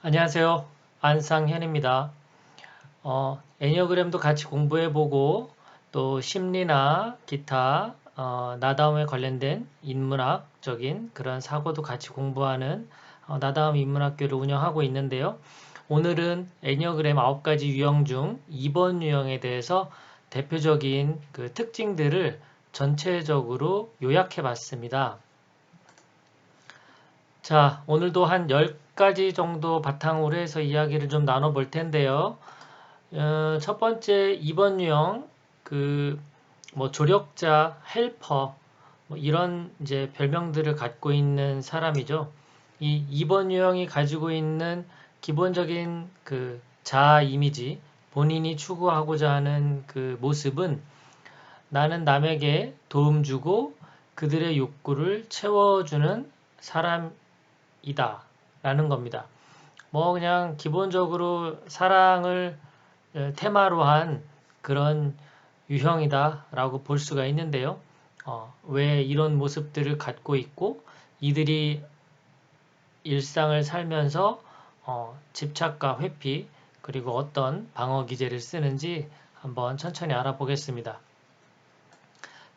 안녕하세요. 안상현입니다. 애니어그램도 같이 공부해보고 또 심리나 기타 나다움에 관련된 인문학적인 그런 사고도 같이 공부하는 나다움 인문학교를 운영하고 있는데요. 오늘은 애니어그램 9가지 유형 중 2번 유형에 대해서 대표적인 그 특징들을 전체적으로 요약해 봤습니다. 자, 오늘도 한 10가지 정도 바탕으로 해서 이야기를 좀 나눠볼 텐데요. 첫 번째, 2번 유형, 뭐, 조력자, 헬퍼, 뭐 이런 이제 별명들을 갖고 있는 사람이죠. 이 2번 유형이 가지고 있는 기본적인 그 자아 이미지, 본인이 추구하고자 하는 그 모습은 나는 남에게 도움 주고 그들의 욕구를 채워주는 사람이다. 라는 겁니다. 뭐 그냥 기본적으로 사랑을 테마로 한 그런 유형이다 라고 볼 수가 있는데요. 왜 이런 모습들을 갖고 있고 이들이 일상을 살면서 집착과 회피 그리고 어떤 방어 기제를 쓰는지 한번 천천히 알아보겠습니다.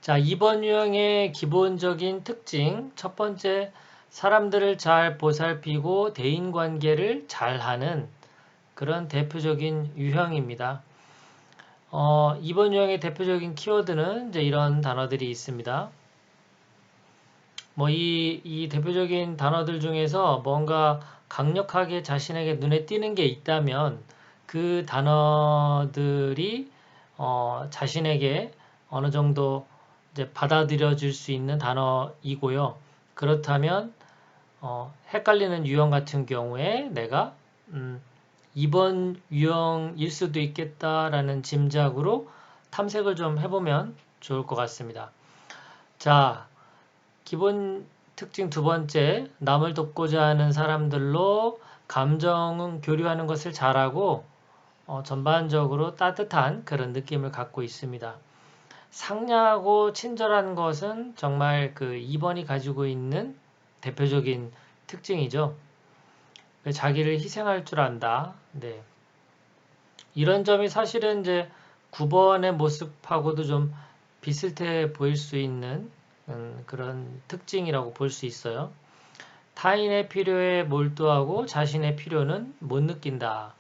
자, 2번 유형의 기본적인 특징 첫 번째, 사람들을 잘 보살피고 대인관계를 잘하는 그런 대표적인 유형입니다. 2번 유형의 대표적인 키워드는 이제 이런 단어들이 있습니다. 뭐 이 대표적인 단어들 중에서 뭔가 강력하게 자신에게 눈에 띄는 게 있다면 그 단어들이 자신에게 어느 정도 이제 받아들여질 수 있는 단어이고요. 그렇다면 헷갈리는 유형 같은 경우에 내가 2번 유형일 수도 있겠다라는 짐작으로 탐색을 좀 해보면 좋을 것 같습니다. 자, 기본 특징 두 번째, 남을 돕고자 하는 사람들로 감정은 교류하는 것을 잘하고 전반적으로 따뜻한 그런 느낌을 갖고 있습니다. 상냥하고 친절한 것은 정말 그 2번이 가지고 있는 대표적인 특징이죠. 자기를 희생할 줄 안다. 네. 이런 점이 사실은 이제 9번의 모습하고도 좀 비슷해 보일 수 있는 그런 특징이라고 볼 수 있어요. 타인의 필요에 몰두하고 자신의 필요는 못 느낀다.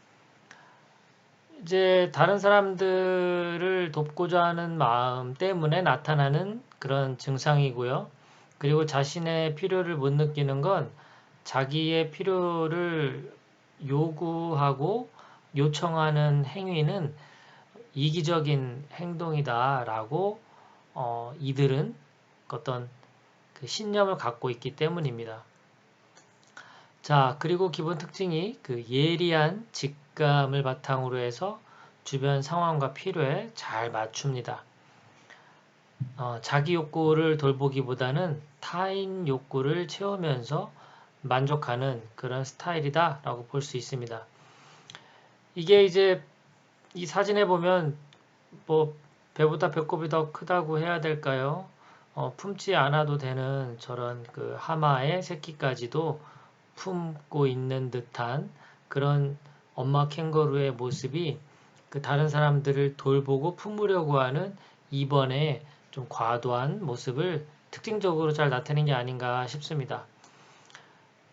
이제 다른 사람들을 돕고자 하는 마음 때문에 나타나는 그런 증상이고요. 그리고 자신의 필요를 못 느끼는 건 자기의 필요를 요구하고 요청하는 행위는 이기적인 행동이다라고 이들은 어떤 그 신념을 갖고 있기 때문입니다. 자, 그리고 기본 특징이 그 예리한 직감을 바탕으로 해서 주변 상황과 필요에 잘 맞춥니다. 자기 욕구를 돌보기보다는 타인 욕구를 채우면서 만족하는 그런 스타일이다 라고 볼 수 있습니다. 이게 이제 이 사진에 보면 뭐 배보다 배꼽이 더 크다고 해야 될까요? 품지 않아도 되는 저런 그 하마의 새끼까지도 품고 있는 듯한 그런 엄마 캥거루의 모습이 그 다른 사람들을 돌보고 품으려고 하는 2번의 좀 과도한 모습을 특징적으로 잘 나타낸 게 아닌가 싶습니다.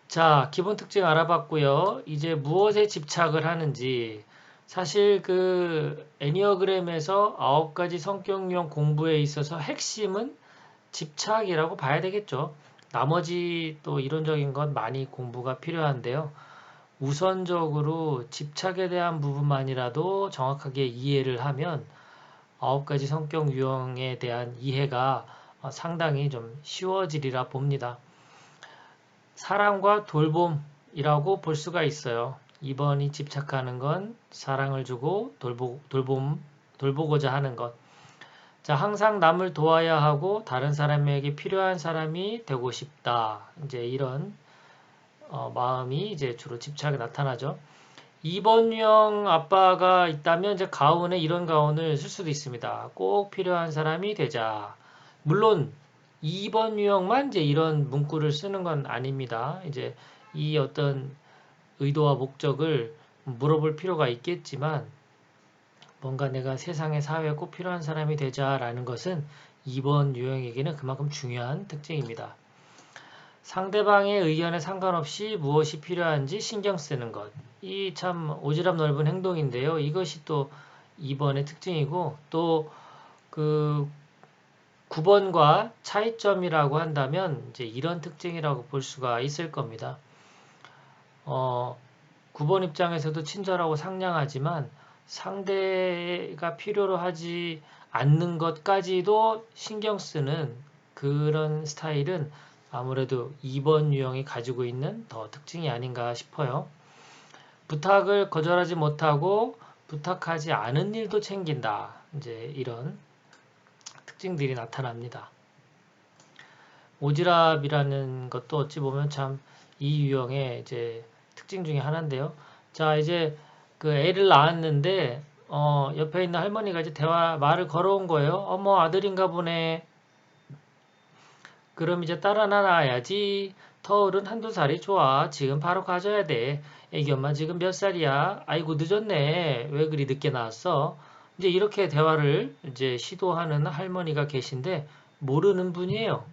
자, 기본 특징 알아봤고요. 이제 무엇에 집착을 하는지 사실 그 애니어그램에서 9가지 성격유형 공부에 있어서 핵심은 집착이라고 봐야 되겠죠. 나머지 또 이론적인 건 많이 공부가 필요한데요. 우선적으로 집착에 대한 부분만이라도 정확하게 이해를 하면 9가지 성격 유형에 대한 이해가 상당히 좀 쉬워지리라 봅니다. 사랑과 돌봄이라고 볼 수가 있어요. 2번이 집착하는 건 사랑을 주고 돌보고자 하는 것. 자, 항상 남을 도와야 하고 다른 사람에게 필요한 사람이 되고 싶다. 이제 이런 마음이 이제 주로 집착에 나타나죠. 2번 유형 아빠가 있다면 이제 가운에 이런 가운을 쓸 수도 있습니다. 꼭 필요한 사람이 되자. 물론 2번 유형만 이제 이런 문구를 쓰는 건 아닙니다. 이제 이 어떤 의도와 목적을 물어볼 필요가 있겠지만 뭔가 내가 세상의 사회에 꼭 필요한 사람이 되자라는 것은 2번 유형에게는 그만큼 중요한 특징입니다. 상대방의 의견에 상관없이 무엇이 필요한지 신경 쓰는 것. 이 참 오지랖 넓은 행동인데요. 이것이 또 2번의 특징이고 또 그 9번과 차이점이라고 한다면 이제 이런 특징이라고 볼 수가 있을 겁니다. 9번 입장에서도 친절하고 상냥하지만 상대가 필요로 하지 않는 것까지도 신경 쓰는 그런 스타일은 아무래도 2번 유형이 가지고 있는 더 특징이 아닌가 싶어요. 부탁을 거절하지 못하고 부탁하지 않은 일도 챙긴다. 이제 이런 특징들이 나타납니다. 오지랖이라는 것도 어찌 보면 참 이 유형의 이제 특징 중에 하나인데요. 자, 이제 그 애를 낳았는데 옆에 있는 할머니가 이제 말을 걸어온 거예요. 어머, 아들인가 보네. 그럼 이제 딸 하나 낳아야지. 터울은 한두 살이 좋아. 지금 바로 가져야 돼. 애기 엄마 지금 몇 살이야? 아이고 늦었네. 왜 그리 늦게 나왔어? 이제 이렇게 대화를 이제 시도하는 할머니가 계신데 모르는 분이에요.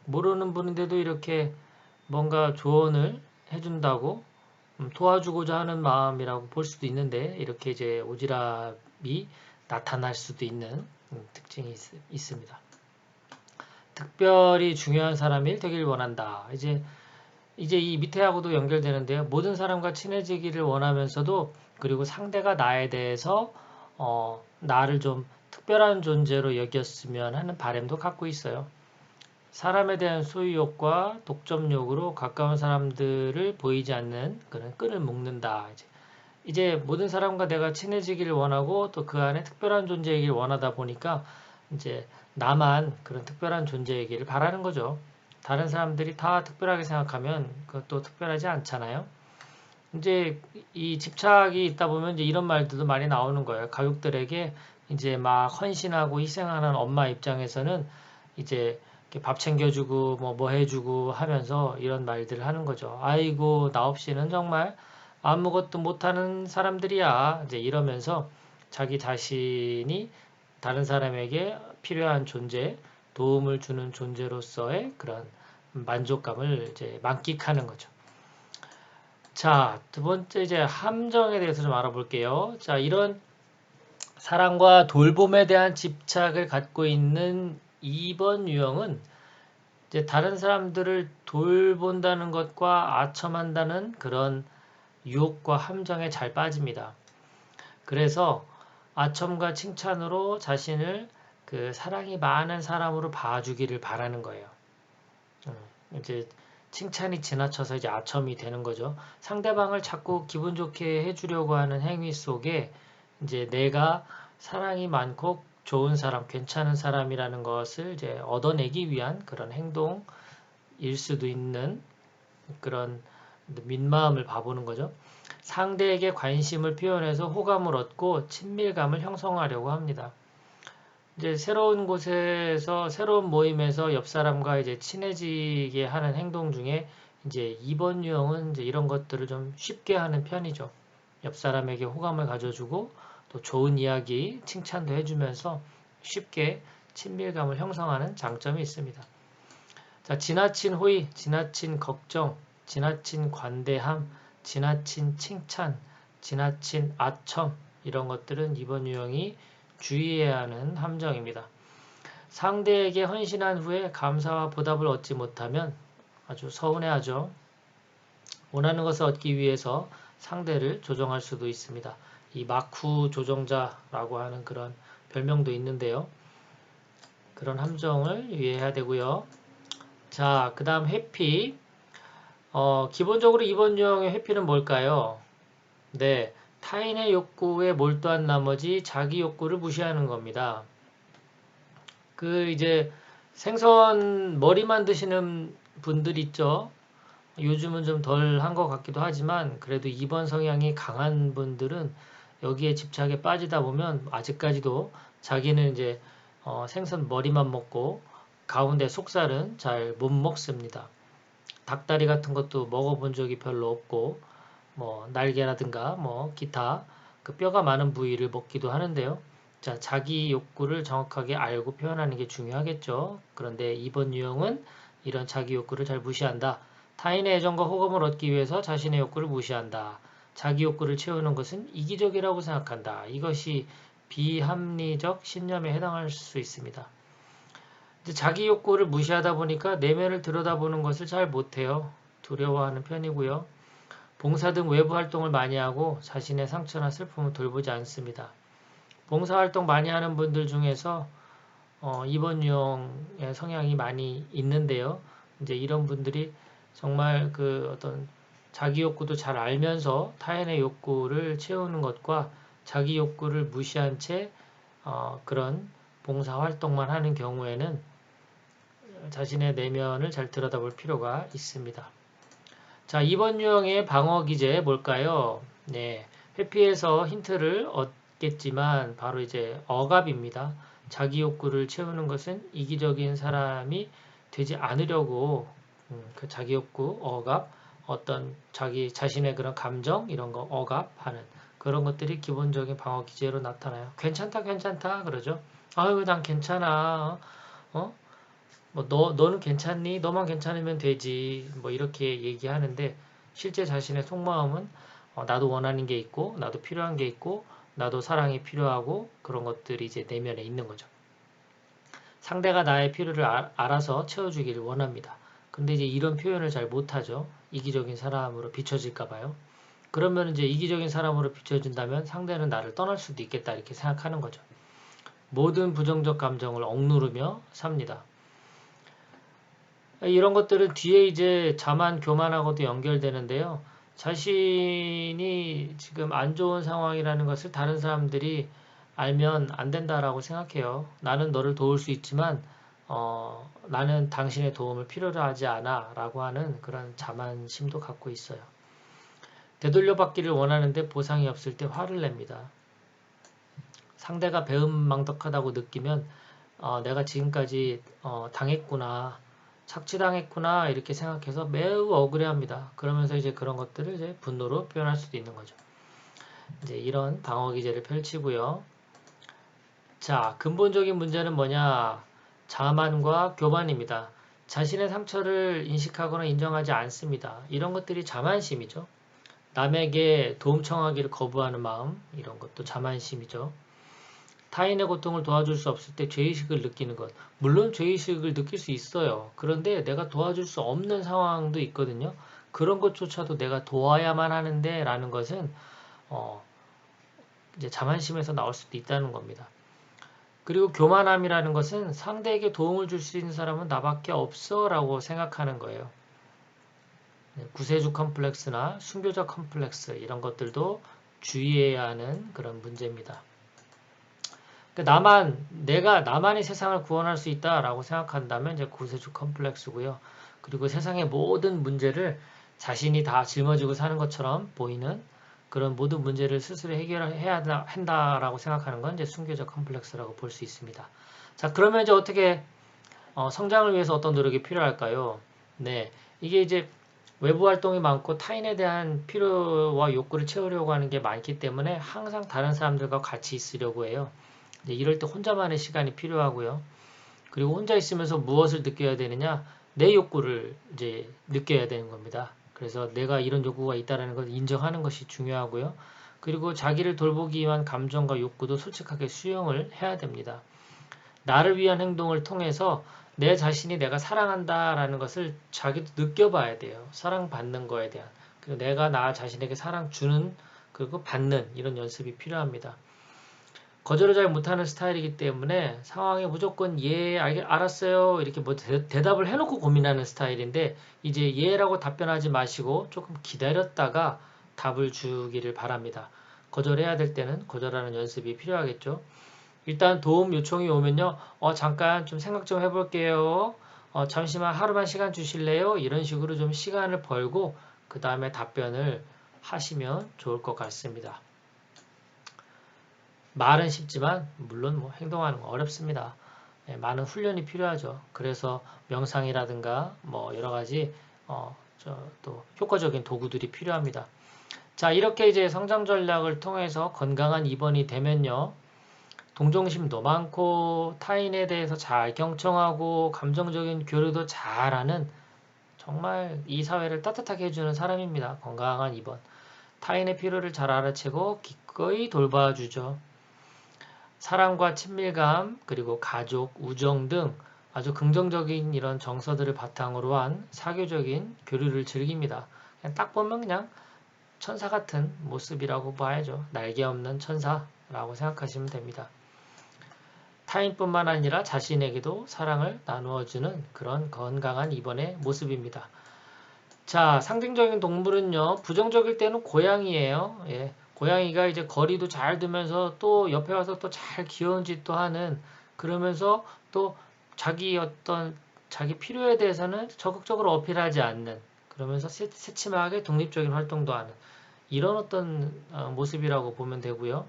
모르는 분인데도 이렇게 뭔가 조언을 해준다고 도와주고자 하는 마음이라고 볼 수도 있는데 이렇게 이제 오지랖이 나타날 수도 있는 특징이 있습니다. 특별히 중요한 사람이 되길 원한다. 이제 이 밑에하고도 연결되는데요. 모든 사람과 친해지기를 원하면서도 그리고 상대가 나에 대해서 나를 좀 특별한 존재로 여겼으면 하는 바람도 갖고 있어요. 사람에 대한 소유욕과 독점욕으로 가까운 사람들을 보이지 않는 그런 끈을 묶는다. 이제 모든 사람과 내가 친해지기를 원하고 또 그 안에 특별한 존재이길 원하다 보니까 이제 나만 그런 특별한 존재이기를 바라는 거죠. 다른 사람들이 다 특별하게 생각하면 그것도 특별하지 않잖아요. 이제 이 집착이 있다 보면 이제 이런 말들도 많이 나오는 거예요. 가족들에게 이제 막 헌신하고 희생하는 엄마 입장에서는 이제 밥 챙겨주고 뭐 해주고 하면서 이런 말들을 하는 거죠. 아이고 나 없이는 정말 아무것도 못하는 사람들이야. 이제 이러면서 자기 자신이 다른 사람에게 필요한 존재, 도움을 주는 존재로서의 그런 만족감을 이제 만끽하는 거죠. 자, 두 번째 이제 함정에 대해서 좀 알아볼게요. 자, 이런 사랑과 돌봄에 대한 집착을 갖고 있는 2번 유형은 이제 다른 사람들을 돌본다는 것과 아첨한다는 그런 유혹과 함정에 잘 빠집니다. 그래서 아첨과 칭찬으로 자신을 그 사랑이 많은 사람으로 봐주기를 바라는 거예요. 이제 칭찬이 지나쳐서 이제 아첨이 되는 거죠. 상대방을 자꾸 기분 좋게 해주려고 하는 행위 속에 이제 내가 사랑이 많고 좋은 사람, 괜찮은 사람이라는 것을 이제 얻어내기 위한 그런 행동일 수도 있는 그런 민마음을 봐보는 거죠. 상대에게 관심을 표현해서 호감을 얻고 친밀감을 형성하려고 합니다. 이제 새로운 곳에서 새로운 모임에서 옆 사람과 이제 친해지게 하는 행동 중에 이제 2번 유형은 이제 이런 것들을 좀 쉽게 하는 편이죠. 옆 사람에게 호감을 가져주고 또 좋은 이야기, 칭찬도 해주면서 쉽게 친밀감을 형성하는 장점이 있습니다. 자, 지나친 호의, 지나친 걱정, 지나친 관대함, 지나친 칭찬, 지나친 아첨 이런 것들은 2번 유형이 주의해야 하는 함정입니다. 상대에게 헌신한 후에 감사와 보답을 얻지 못하면 아주 서운해하죠. 원하는 것을 얻기 위해서 상대를 조정할 수도 있습니다. 이 마쿠 조정자라고 하는 그런 별명도 있는데요. 그런 함정을 유의해야 되고요. 자, 그 다음 회피. 기본적으로 2번 유형의 회피는 뭘까요? 네, 타인의 욕구에 몰두한 나머지 자기 욕구를 무시하는 겁니다. 이제 생선 머리만 드시는 분들 있죠? 요즘은 좀 덜 한 것 같기도 하지만 그래도 2번 성향이 강한 분들은 여기에 집착에 빠지다 보면 아직까지도 자기는 이제 생선 머리만 먹고 가운데 속살은 잘 못 먹습니다. 닭다리 같은 것도 먹어본 적이 별로 없고 뭐 날개라든가 뭐 기타 그 뼈가 많은 부위를 먹기도 하는데요. 자, 자기 욕구를 정확하게 알고 표현하는 게 중요하겠죠. 그런데 이번 유형은 이런 자기 욕구를 잘 무시한다. 타인의 애정과 호감을 얻기 위해서 자신의 욕구를 무시한다. 자기 욕구를 채우는 것은 이기적이라고 생각한다. 이것이 비합리적 신념에 해당할 수 있습니다. 자기 욕구를 무시하다 보니까 내면을 들여다보는 것을 잘 못해요. 두려워하는 편이고요. 봉사 등 외부 활동을 많이 하고 자신의 상처나 슬픔을 돌보지 않습니다. 봉사활동 많이 하는 분들 중에서 이번 유형의 성향이 많이 있는데요. 이제 이런 분들이 정말 그 어떤 자기 욕구도 잘 알면서 타인의 욕구를 채우는 것과 자기 욕구를 무시한 채 그런 봉사활동만 하는 경우에는 자신의 내면을 잘 들여다볼 필요가 있습니다. 자, 이번 유형의 방어 기제 뭘까요? 네, 회피에서 힌트를 얻겠지만 바로 이제 억압입니다. 자기 욕구를 채우는 것은 이기적인 사람이 되지 않으려고 그 자기 욕구, 억압, 어떤 자기 자신의 그런 감정 이런 거 억압하는 그런 것들이 기본적인 방어 기제로 나타나요. 괜찮다, 괜찮다 그러죠. 아유, 난 괜찮아. 어? 뭐 너는 괜찮니? 너만 괜찮으면 되지. 뭐 이렇게 얘기하는데 실제 자신의 속마음은 나도 원하는 게 있고 나도 필요한 게 있고 나도 사랑이 필요하고 그런 것들이 이제 내면에 있는 거죠. 상대가 나의 필요를 알아서 채워주기를 원합니다. 근데 이제 이런 표현을 잘 못하죠. 이기적인 사람으로 비춰질까 봐요. 그러면 이제 이기적인 사람으로 비춰진다면 상대는 나를 떠날 수도 있겠다 이렇게 생각하는 거죠. 모든 부정적 감정을 억누르며 삽니다. 이런 것들은 뒤에 이제 자만, 교만하고도 연결되는데요. 자신이 지금 안 좋은 상황이라는 것을 다른 사람들이 알면 안 된다라고 생각해요. 나는 너를 도울 수 있지만, 나는 당신의 도움을 필요로 하지 않아 라고 하는 그런 자만심도 갖고 있어요. 되돌려 받기를 원하는데 보상이 없을 때 화를 냅니다. 상대가 배은망덕하다고 느끼면, 내가 지금까지 당했구나. 착취당했구나 이렇게 생각해서 매우 억울해합니다. 그러면서 이제 그런 것들을 이제 분노로 표현할 수도 있는 거죠. 이제 이런 방어 기제를 펼치고요. 자, 근본적인 문제는 뭐냐? 자만과 교만입니다. 자신의 상처를 인식하거나 인정하지 않습니다. 이런 것들이 자만심이죠. 남에게 도움 청하기를 거부하는 마음, 이런 것도 자만심이죠. 타인의 고통을 도와줄 수 없을 때 죄의식을 느끼는 것. 물론 죄의식을 느낄 수 있어요. 그런데 내가 도와줄 수 없는 상황도 있거든요. 그런 것조차도 내가 도와야만 하는데 라는 것은 어, 이제 자만심에서 나올 수도 있다는 겁니다. 그리고 교만함이라는 것은 상대에게 도움을 줄 수 있는 사람은 나밖에 없어 라고 생각하는 거예요. 구세주 컴플렉스나 순교자 컴플렉스 이런 것들도 주의해야 하는 그런 문제입니다. 내가 나만이 세상을 구원할 수 있다라고 생각한다면 이제 구세주 컴플렉스고요. 그리고 세상의 모든 문제를 자신이 다 짊어지고 사는 것처럼 보이는 그런 모든 문제를 스스로 해결해야 한다라고 생각하는 건 이제 순교적 컴플렉스라고 볼 수 있습니다. 자, 그러면 이제 어떻게 성장을 위해서 어떤 노력이 필요할까요? 네, 이게 이제 외부 활동이 많고 타인에 대한 필요와 욕구를 채우려고 하는 게 많기 때문에 항상 다른 사람들과 같이 있으려고 해요. 이럴 때 혼자만의 시간이 필요하고요. 그리고 혼자 있으면서 무엇을 느껴야 되느냐? 내 욕구를 이제 느껴야 되는 겁니다. 그래서 내가 이런 욕구가 있다는 걸 인정하는 것이 중요하고요. 그리고 자기를 돌보기 위한 감정과 욕구도 솔직하게 수용을 해야 됩니다. 나를 위한 행동을 통해서 내 자신이 내가 사랑한다라는 것을 자기도 느껴봐야 돼요. 사랑받는 거에 대한. 그리고 내가 나 자신에게 사랑 주는 그리고 받는 이런 연습이 필요합니다. 거절을 잘 못하는 스타일이기 때문에 상황에 무조건 예, 알았어요. 이렇게 뭐 대답을 해놓고 고민하는 스타일인데 이제 예라고 답변하지 마시고 조금 기다렸다가 답을 주기를 바랍니다. 거절해야 될 때는 거절하는 연습이 필요하겠죠. 일단 도움 요청이 오면요. 잠깐 좀 생각 좀 해볼게요. 잠시만 하루만 시간 주실래요? 이런 식으로 좀 시간을 벌고 그 다음에 답변을 하시면 좋을 것 같습니다. 말은 쉽지만 물론 뭐 행동하는 건 어렵습니다. 많은 훈련이 필요하죠. 그래서 명상이라든가 뭐 여러 가지 또 효과적인 도구들이 필요합니다. 자, 이렇게 이제 성장 전략을 통해서 건강한 2번이 되면요. 동정심도 많고 타인에 대해서 잘 경청하고 감정적인 교류도 잘하는 정말 이 사회를 따뜻하게 해주는 사람입니다. 건강한 2번. 타인의 필요를 잘 알아채고 기꺼이 돌봐주죠. 사랑과 친밀감, 그리고 가족, 우정 등 아주 긍정적인 이런 정서들을 바탕으로 한 사교적인 교류를 즐깁니다. 그냥 딱 보면 그냥 천사 같은 모습이라고 봐야죠. 날개 없는 천사라고 생각하시면 됩니다. 타인뿐만 아니라 자신에게도 사랑을 나누어주는 그런 건강한 2번의 모습입니다. 자, 상징적인 동물은요, 부정적일 때는 고양이에요. 예, 고양이가 이제 거리도 잘 두면서 또 옆에 와서 또 잘 귀여운 짓도 하는, 그러면서 또 자기 필요에 대해서는 적극적으로 어필하지 않는, 그러면서 새침하게 독립적인 활동도 하는 이런 어떤 모습이라고 보면 되고요.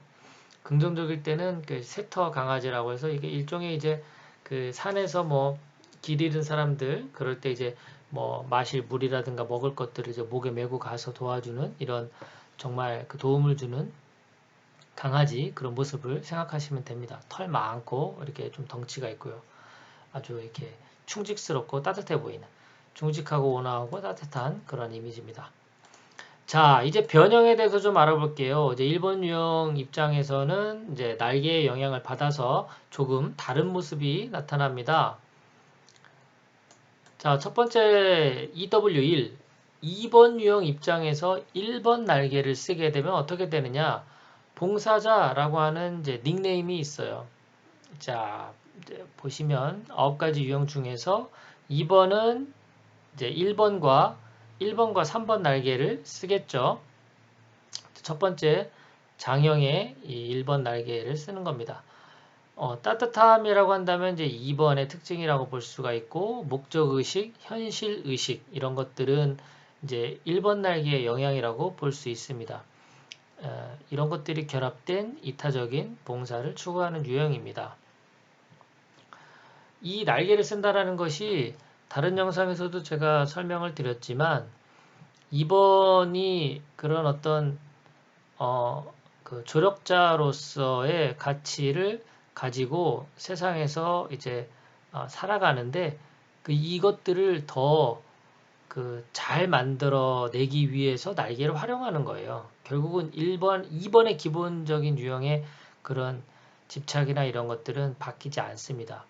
긍정적일 때는 그 세터 강아지라고 해서 이게 일종의 이제 그 산에서 뭐 길 잃은 사람들 그럴 때 이제 뭐 마실 물이라든가 먹을 것들을 이제 목에 메고 가서 도와주는 이런 정말 그 도움을 주는 강아지 그런 모습을 생각하시면 됩니다. 털 많고 이렇게 좀 덩치가 있고요. 아주 이렇게 충직스럽고 따뜻해 보이는 충직하고 온화하고 따뜻한 그런 이미지입니다. 자, 이제 변형에 대해서 좀 알아볼게요. 이제 일본 유형 입장에서는 이제 날개의 영향을 받아서 조금 다른 모습이 나타납니다. 자, 첫 번째 EW1, 2번 유형 입장에서 1번 날개를 쓰게 되면 어떻게 되느냐? 봉사자라고 하는 이제 닉네임이 있어요. 자, 이제 보시면 9가지 유형 중에서 2번은 이제 1번과 3번 날개를 쓰겠죠. 첫 번째 장형의 이 1번 날개를 쓰는 겁니다. 따뜻함이라고 한다면 이제 2번의 특징이라고 볼 수가 있고 목적의식, 현실의식 이런 것들은 이제 1번 날개의 영향이라고 볼 수 있습니다. 이런 것들이 결합된 이타적인 봉사를 추구하는 유형입니다. 이 날개를 쓴다라는 것이 다른 영상에서도 제가 설명을 드렸지만 2번이 그런 어떤 그 조력자로서의 가치를 가지고 세상에서 이제 살아가는데 이것들을 더 그 잘 만들어내기 위해서 날개를 활용하는 거예요. 결국은 1번, 2번의 기본적인 유형의 그런 집착이나 이런 것들은 바뀌지 않습니다.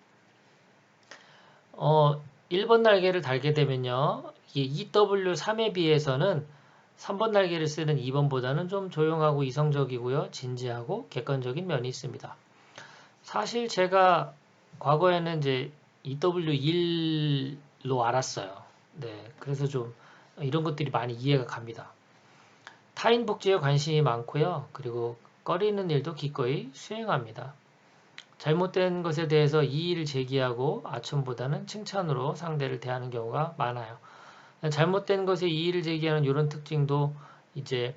1번 날개를 달게 되면요. 이 EW3에 비해서는 3번 날개를 쓰는 2번보다는 좀 조용하고 이성적이고요. 진지하고 객관적인 면이 있습니다. 사실 제가 과거에는 이제 EW1로 알았어요. 네, 그래서 좀 이런 것들이 많이 이해가 갑니다. 타인 복지에 관심이 많고요. 그리고 꺼리는 일도 기꺼이 수행합니다. 잘못된 것에 대해서 이의를 제기하고 아첨보다는 칭찬으로 상대를 대하는 경우가 많아요. 잘못된 것에 이의를 제기하는 이런 특징도 이제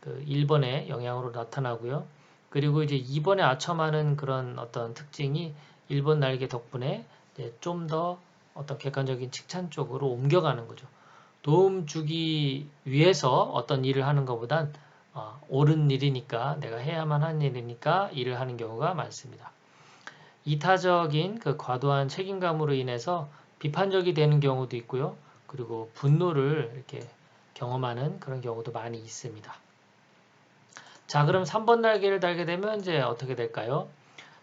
그 1번의 영향으로 나타나고요. 그리고 이제 2번에 아첨하는 그런 어떤 특징이 1번 날개 덕분에 좀 더 어떤 객관적인 칭찬 쪽으로 옮겨가는 거죠. 도움 주기 위해서 어떤 일을 하는 것보단 옳은 일이니까 내가 해야만 하는 일이니까 일을 하는 경우가 많습니다. 이타적인 그 과도한 책임감으로 인해서 비판적이 되는 경우도 있고요. 그리고 분노를 이렇게 경험하는 그런 경우도 많이 있습니다. 자, 그럼 3번 날개를 달게 되면 이제 어떻게 될까요?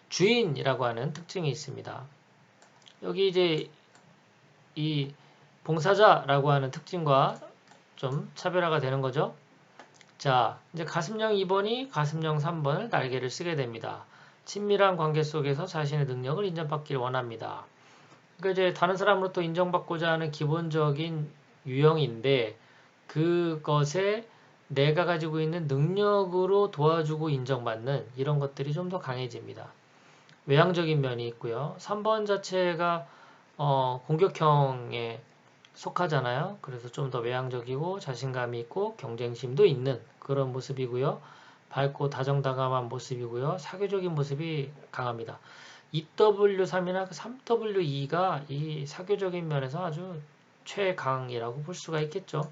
주인이라고 하는 특징이 있습니다. 여기 이제 이 봉사자라고 하는 특징과 좀 차별화가 되는 거죠. 자, 이제 가슴형 2번이 가슴형 3번을 날개를 쓰게 됩니다. 친밀한 관계 속에서 자신의 능력을 인정받기를 원합니다. 그러니까 이제 다른 사람으로부터 인정받고자 하는 기본적인 유형인데 그것에 내가 가지고 있는 능력으로 도와주고 인정받는 이런 것들이 좀 더 강해집니다. 외향적인 면이 있고요. 3번 자체가 공격형에 속하잖아요. 그래서 좀 더 외향적이고 자신감이 있고 경쟁심도 있는 그런 모습이고요. 밝고 다정다감한 모습이고요. 사교적인 모습이 강합니다. EW3이나 3W2가 이 사교적인 면에서 아주 최강이라고 볼 수가 있겠죠.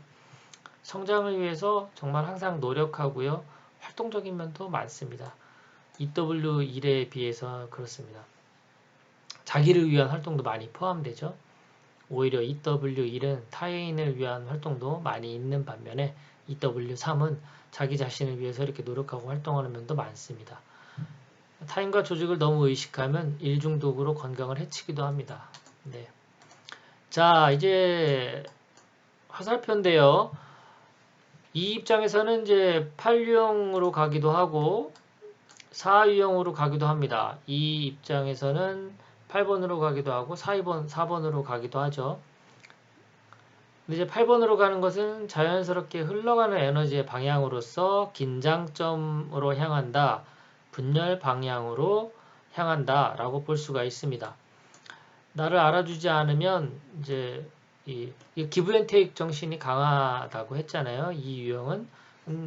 성장을 위해서 정말 항상 노력하고요. 활동적인 면도 많습니다. EW1에 비해서 그렇습니다. 자기를 위한 활동도 많이 포함되죠. 오히려 EW1은 타인을 위한 활동도 많이 있는 반면에 EW3은 자기 자신을 위해서 이렇게 노력하고 활동하는 면도 많습니다. 타인과 조직을 너무 의식하면 일중독으로 건강을 해치기도 합니다. 네. 자, 이제 화살표인데요. 이 입장에서는 이제 8유형으로 가기도 하고 4유형으로 가기도 합니다. 이 입장에서는 8번으로 가기도 하고 4번으로 가기도 하죠. 근데 이제 8번으로 가는 것은 자연스럽게 흘러가는 에너지의 방향으로서 긴장점으로 향한다, 분열 방향으로 향한다 라고 볼 수가 있습니다. 나를 알아주지 않으면 이제 이 기브앤테이크 정신이 강하다고 했잖아요. 이 유형은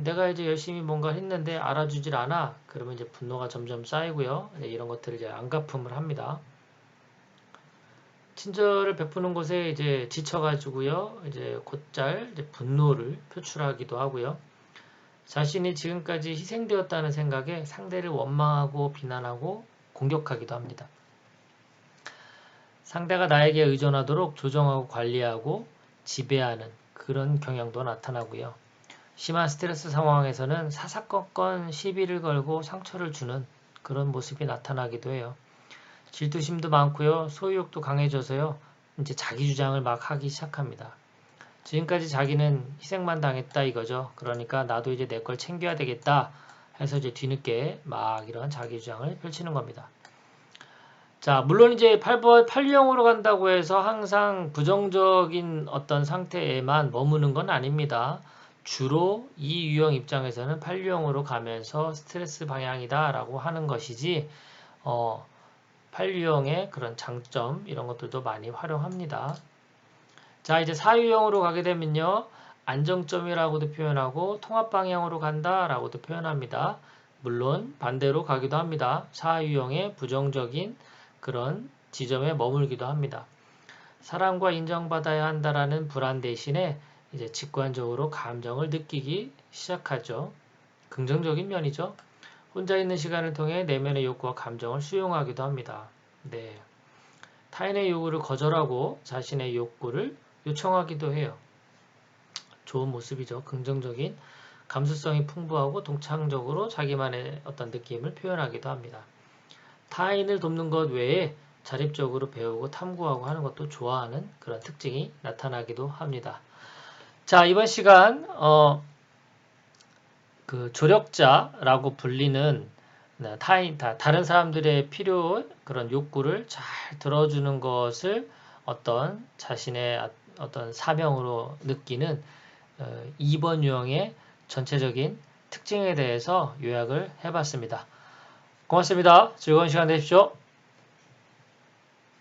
내가 이제 열심히 뭔가 했는데 알아주질 않아. 그러면 이제 분노가 점점 쌓이고요. 이런 것들을 이제 안갚음을 합니다. 친절을 베푸는 것에 이제 지쳐가지고요. 이제 곧잘 이제 분노를 표출하기도 하고요. 자신이 지금까지 희생되었다는 생각에 상대를 원망하고 비난하고 공격하기도 합니다. 상대가 나에게 의존하도록 조정하고 관리하고 지배하는 그런 경향도 나타나고요. 심한 스트레스 상황에서는 사사건건 시비를 걸고 상처를 주는 그런 모습이 나타나기도 해요. 질투심도 많고요. 소유욕도 강해져서요. 이제 자기 주장을 막 하기 시작합니다. 지금까지 자기는 희생만 당했다 이거죠. 그러니까 나도 이제 내 걸 챙겨야 되겠다 해서 이제 뒤늦게 막 이런 자기 주장을 펼치는 겁니다. 자, 물론 이제 8유형으로 간다고 해서 항상 부정적인 어떤 상태에만 머무는 건 아닙니다. 주로 이 유형 입장에서는 8유형으로 가면서 스트레스 방향이다 라고 하는 것이지 8유형의 그런 장점 이런 것들도 많이 활용합니다. 자, 이제 4유형으로 가게 되면요. 안정점이라고도 표현하고 통합 방향으로 간다 라고도 표현합니다. 물론 반대로 가기도 합니다. 4유형의 부정적인 그런 지점에 머물기도 합니다. 사랑과 인정받아야 한다라는 불안 대신에 이제 직관적으로 감정을 느끼기 시작하죠. 긍정적인 면이죠. 혼자 있는 시간을 통해 내면의 욕구와 감정을 수용하기도 합니다. 네. 타인의 요구를 거절하고 자신의 욕구를 요청하기도 해요. 좋은 모습이죠. 긍정적인 감수성이 풍부하고 동창적으로 자기만의 어떤 느낌을 표현하기도 합니다. 타인을 돕는 것 외에 자립적으로 배우고 탐구하고 하는 것도 좋아하는 그런 특징이 나타나기도 합니다. 자, 이번 시간 그 조력자라고 불리는 다른 사람들의 필요 그런 욕구를 잘 들어주는 것을 어떤 자신의 어떤 사명으로 느끼는 2번 유형의 전체적인 특징에 대해서 요약을 해봤습니다. 고맙습니다. 즐거운 시간 되십시오.